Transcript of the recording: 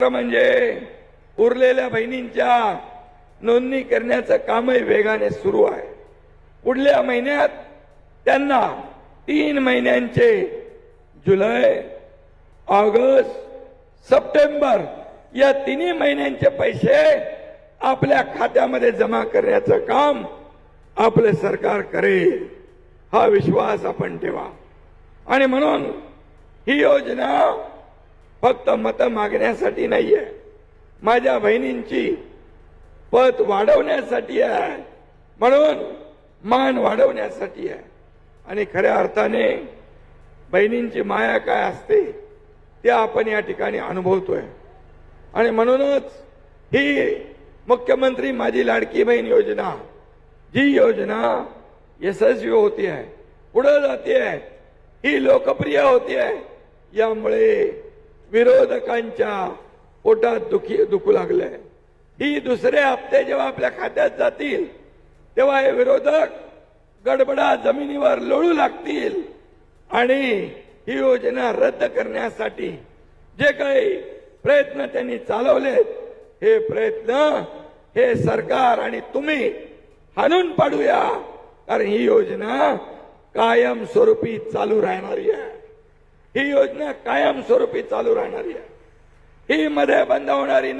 म्हणजे उरलेल्या बहिणींच्या नोंदणी करण्याचं कामही वेगाने सुरू आहे। पुढल्या महिन्यात त्यांना 3 महिन्यांचे जुलै, ऑगस्ट, सप्टेंबर या 3 महिन्यांचे पैसे आपल्या खात्यामध्ये जमा करण्याचं काम आपले सरकार करेल, हा विश्वास आपण ठेवा। आणि म्हणून ही योजना फक्त मत मागण्यासाठी नाहीये, माझ्या बहिणींची पत वाढवण्यासाठी आहे, म्हणून मान वाढवण्यासाठी आहे। आणि खऱ्या अर्थाने बहिणींची माया काय असते ते आपण या ठिकाणी अनुभवतोय। आणि म्हणूनच ही मुख्यमंत्री माझी लाडकी बहीण योजना, जी योजना यशस्वी होती आहे, पुढे जाते आहे, ही लोकप्रिय होती आहे, यामुळे विरोधकांच्या पोटात दुखू लागलंय। ही दुसरे हप्ते जेव्हा आपल्या खात्यात जातील तेव्हा हे विरोधक गडबडा जमिनीवर लोळू लागतील आणि ही योजना रद्द करण्यासाठी जे काही प्रयत्न त्यांनी चालवलेत, हे प्रयत्न हे सरकार आणि तुम्ही हाणून पाडूया, कारण ही योजना कायमस्वरूपी चालू राहणारी आहे। ही योजना कायमस्वरूपी चालू राहणारी आहे, ही मध्ये बंद होणारी